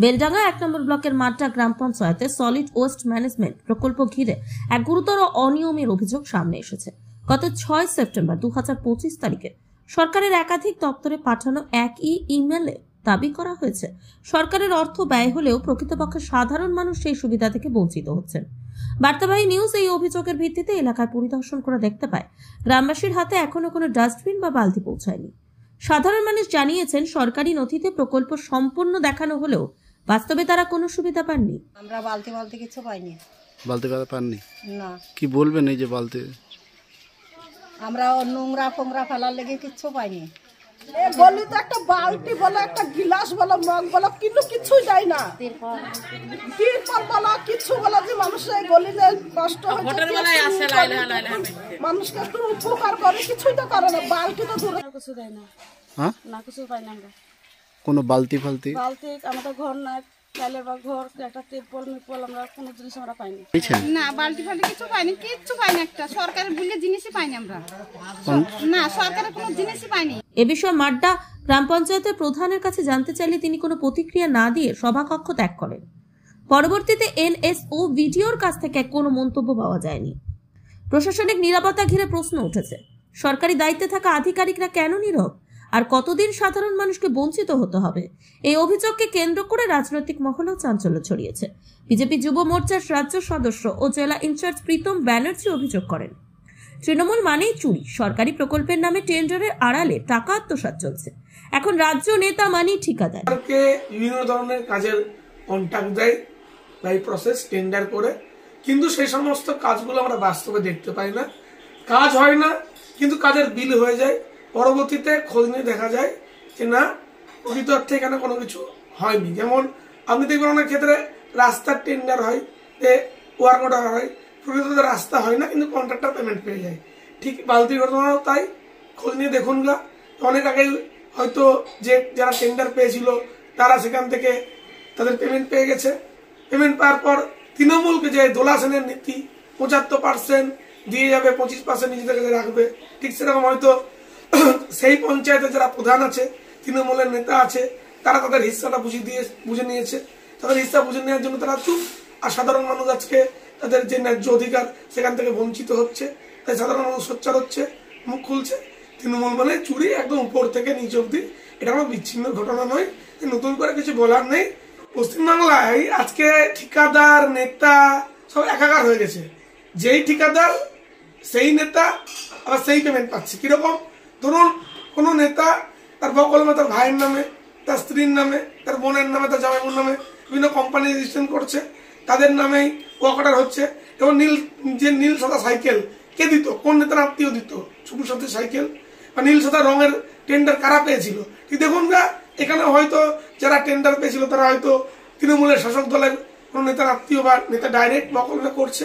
বেলডাঙ্গা 1 নম্বর ব্লকের মাড্ডা গ্রাম পঞ্চায়েতে solid waste management প্রকল্প ঘিরে এক গুরুতর অনিয়মের অভিযোগ সামনে এসেছে। গত 6 সেপ্টেম্বর 2025 তারিখে সরকারের একাধিক দপ্তরে পাঠানো একই ইমেলে দাবি করা হয়েছে সরকারের অর্থ ব্যয় হলেও প্রকৃতপক্ষে সাধারণ মানুষ সেই সুবিধা থেকে বঞ্চিত হচ্ছেন। বার্তাবাহী নিউজ এই অভিযোগের ভিত্তিতে এলাকায় পরিদর্শন করে দেখতে পায় গ্রামবাসীর হাতে এখনো কোনো ডাস্টবিন বা বালতি পৌঁছায়নি। সাধারণ মানুষ জানিয়েছেন সরকারি নথিতে প্রকল্প সম্পূর্ণ দেখানো হলেও বাস্তবে তারা কোনো সুবিধা পাননি। আমরা বালতি কিছু পাইনি। বালতি পাননি? না। কি বলবেন এই যে বালতি? আমরা নোংরা ফোংরা ফেলার লেগে কিছু পাইনি। বলি তো একটা বালতি বলো, একটা গিলাস বলো, মগ বলো, কিন্তু কিছু যায় না। তিরপল বলো, কিছু বলো, যে মানুষের গলিতে কষ্ট হচ্ছে, মানুষকে একটু উপকার করে, কিছুই তো করে না। বালতি তো দূরে কিছু দেয় না। হ্যাঁ, না কিছু পাই না আমরা। কোনো বালতি আমাদের ঘর নাই, চালের বা ঘর একটা তিরপল মিরপল আমরা কোনো জিনিস আমরা পাইনি। না বালতি কিছু পাইনি, কিচ্ছু পাইনি। একটা সরকারের বলে জিনিসই পাইনি আমরা। না, সরকারের কোনো জিনিসই পাইনি। এ বিষয়ে মাড্ডা গ্রাম পঞ্চায়েতের প্রধানের কাছে জানতে চাইলে তিনি কোনো প্রতিক্রিয়া না দিয়ে সভাকক্ষ ত্যাগ করেন। পরবর্তীতে এনএসও ভিডিওর কাছ থেকে কোনো মন্তব্য পাওয়া যায়নি। প্রশাসনিক নিরাপত্তা ঘিরে প্রশ্ন উঠেছে, সরকারি দায়িত্বে থাকা আধিকারিকরা কেন নীরব আর কতদিন সাধারণ মানুষকে বঞ্চিত হতে হবে? এই অভিযোগকে কেন্দ্র করে রাজনৈতিক মহলেও চাঞ্চল্য ছড়িয়েছে। বিজেপি যুব মোর্চার রাজ্য সদস্য ও জেলা ইনচার্জ প্রীতম ব্যানার্জি অভিযোগ করেন, তৃণমূল মানেই চুরি, সরকারি প্রকল্পের নামে টেন্ডারের আড়ালে টাকা আত্মসাৎ চলছে। এখন রাজ্য নেতা মানেই ঠিকাদার। বিভিন্ন ধরনের কাজের কন্ট্রাক্ট দেয়, বাই প্রসেস টেন্ডার করে, কিন্তু সেই সমস্ত কাজগুলো আমরা বাস্তবে দেখতে পাই না। কাজ হয় না, কিন্তু কাজের বিল হয়ে যায়। পরবর্তীতে খোঁজ নিয়ে দেখা যায় যে না, প্রকৃত অর্থে এখানে কোনো কিছু হয়নি। যেমন আপনি দেখবেন অনেক ক্ষেত্রে রাস্তার টেন্ডার হয়, ওয়ার্ক অর্ডার হয়, প্রকৃত রাস্তা হয় না, কিন্তু কন্ট্রাক্টর পেমেন্ট পেয়ে যায়। ঠিক বালতির ঘটনাও তাই। খোঁজ নিয়ে দেখুন না, অনেক আগে হয়তো যারা টেন্ডার পেয়েছিল তারা সেখান থেকে তাদের পেমেন্ট পেয়ে গেছে। পেমেন্ট পাওয়ার পর তৃণমূলকে যে দোলা সেনের নীতি 75% দিয়ে যাবে, 25% নিজেদের কাছে রাখবে, ঠিক সেরকম হয়তো সেই পঞ্চায়েতে যারা প্রধান আছে, তৃণমূলের নেতা আছে, তারা তাদের হিস্সাটা বুঝে নিয়েছে। তাদের হিস্সা বুঝে নেওয়ার জন্য তারা চুপ, আর সাধারণ মানুষ আজকে তাদের যে ন্যায্য অধিকার সেখান থেকে বঞ্চিত হচ্ছে। তাই সাধারণ মানুষ সোচ্চার হচ্ছে, মুখ খুলছে। তৃণমূল মানে চুরি, একদম উপর থেকে নিচ অব্দি। এটা কোনো বিচ্ছিন্ন ঘটনা নয়, নতুন করে কিছু বলার নেই। পশ্চিমবাংলায় আজকে ঠিকাদার নেতা সব একাকার হয়ে গেছে। যেই ঠিকাদার সেই নেতা, আবার সেই পেমেন্ট পাচ্ছে। কিরকম? ধরুন কোন নেতা তার বকলমে, তার ভাইয়ের নামে, তার স্ত্রীর নামে, তার বোনের নামে, তার জামাইবোর নামে বিভিন্ন কোম্পানি রেজিস্ট্রেশন করছে, তাদের নামেই ওয়ার্ক অর্ডার হচ্ছে। এবং নীল সাদা সাইকেল কে দিত? কোন নেতার আত্মীয় দিত? সবুজ সাথী সাইকেল বা নীল সাদা রঙের টেন্ডার কারা পেয়েছিল? ঠিক দেখুন না, এখানে হয়তো যারা টেন্ডার পেয়েছিল তারা হয়তো তৃণমূলের শাসক দলের কোন নেতার আত্মীয় বা নেতা ডাইরেক্ট বকলমে করছে।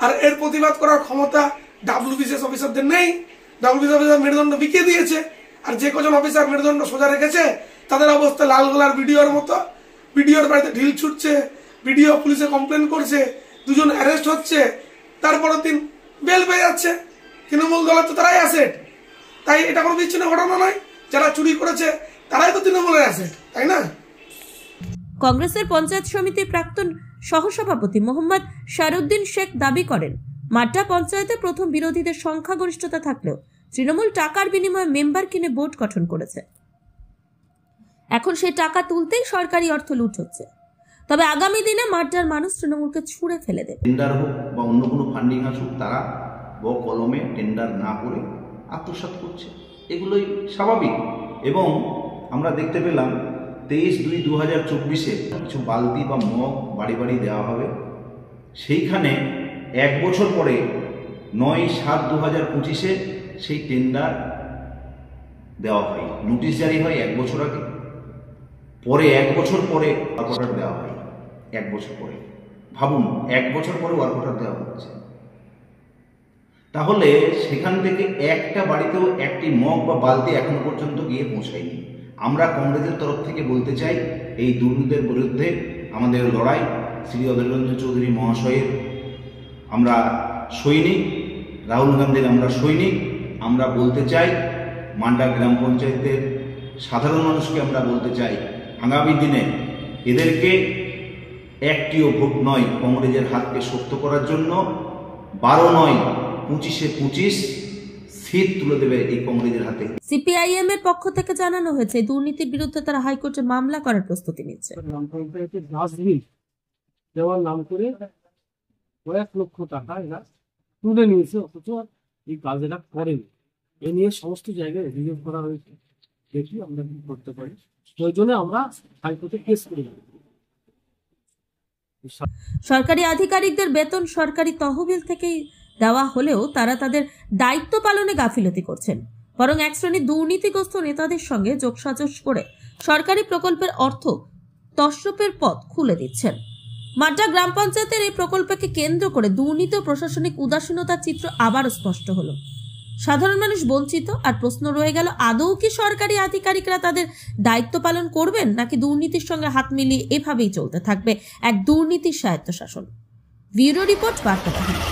আর এর প্রতিবাদ করার ক্ষমতা WBCS অফিসারদের নেই। WBCS অফিসার মেরুদণ্ড বিকিয়ে দিয়েছে। আর যে কজন অফিসার মেরুদণ্ড সোজা রেখেছে তাদের অবস্থা লালগোলার ভিডিওর মতো। ভিডিওর বাড়িতে ঢিল ছুটছে, ভিডিও পুলিশে কমপ্লেন করছে, দুজন অ্যারেস্ট হচ্ছে, তারপরের দিন বেল পেয়ে যাচ্ছে। তৃণমূল দলের তো তারাই অ্যাসেট। তাই এটা কোনো বিচ্ছিন্ন ঘটনা নয়। যারা চুরি করেছে তারাই তো তৃণমূলের অ্যাসেট, তাই না? কংগ্রেসের পঞ্চায়েত সমিতির প্রাক্তন সহসভাপতি মোহাম্মদ শারুদ্দিন শেখ দাবি করেন, মাড্ডা পঞ্চায়েতে প্রথম বিরোধীদের সংখ্যাগরিষ্ঠতা থাকলেও তৃণমূল টাকার বিনিময়ে মেম্বার কিনে বোর্ড গঠন করেছে। এখন সেই টাকা তুলতেই সরকারি অর্থ লুট হচ্ছে। তবে আগামী দিনে মাড্ডার মানুষ তৃণমূলকে ছুঁড়ে ফেলে দেবে। টেন্ডার হোক বা অন্য কোনো ফান্ডিং আসুক, তারা কলমে টেন্ডার না করে আত্মসাৎ করছে, এগুলোই স্বাভাবিক। এবং আমরা দেখতে পেলাম 23/2/2024 কিছু বালতি বা মগ বাড়ি বাড়ি দেওয়া হবে। সেইখানে 1 বছর পরে 9/7/2025 সেই টেন্ডার দেওয়া হয়, নোটিশ জারি হয় 1 বছর আগে। পরে 1 বছর পরে ওয়ার্ক অর্ডার দেওয়া হয়। 1 বছর পরে ভাবুন, 1 বছর পরে ওয়ার্ক অর্ডার দেওয়া হচ্ছে। তাহলে সেখান থেকে একটা বাড়িতেও একটি মগ বা বালতি এখনো পর্যন্ত গিয়ে পৌঁছায়নি। আমরা কংগ্রেসের তরফ থেকে বলতে চাই, এই দুর্নীতির বিরুদ্ধে আমাদের লড়াই শ্রী অধীর রঞ্জন চৌধুরী মহাশয়ের আমরা সৈনিক, রাহুল গান্ধীর আমরা সৈনিক। আমরা বলতে চাই, মাড্ডা গ্রাম পঞ্চায়েতের সাধারণ মানুষকে আমরা বলতে চাই, আগামী দিনে এদেরকে একটিও ভোট নয় কংগ্রেসের হাতকে শক্ত করার জন্য, 12 নয় 25-এ 25 সিট তুলে দেবে এই কংগ্রেসের হাতে। সিপিআইএম এর পক্ষ থেকে জানানো হয়েছে দুর্নীতির বিরুদ্ধে তারা হাইকোর্টে মামলা করার প্রস্তুতি নিচ্ছে। দেওয়ার নাম করে কয়েক লক্ষ টাকা এরা তুলে নিয়েছে, অথচ এই কাজ এরা করেনি। এ নিয়ে সমস্ত জায়গায় অভিযোগ করা হয়েছে। দেখি আমরা কি করতে পারি, প্রয়োজনে আমরা হাইকোর্টে কেস করে দেব। সরকারি আধিকারিকদের বেতন সরকারি তহবিল থেকেই দেওয়া হলেও তারা তাদের দায়িত্ব পালনে গাফিলতি করছেন, বরং এক শ্রেণীর দুর্নীতিগ্রস্ত নেতাদের সঙ্গে যোগসাজশ করে সরকারি প্রকল্পের অর্থ তসরূপের পথ খুলে দিচ্ছেন। মাড্ডা গ্রাম পঞ্চায়েতের এই প্রকল্পকে কেন্দ্র করে দুর্নীতি ও প্রশাসনিক উদাসীনতার চিত্র আবারও স্পষ্ট হলো। সাধারণ মানুষ বঞ্চিত, আর প্রশ্ন রয়ে গেল আদৌ কি সরকারি আধিকারিকরা তাদের দায়িত্ব পালন করবেন, নাকি দুর্নীতির সঙ্গে হাত মিলিয়ে এভাবেই চলতে থাকবে এক দুর্নীতির স্বায়ত্তশাসন। ব্যুরো রিপোর্ট, বার্তা বাহিনী।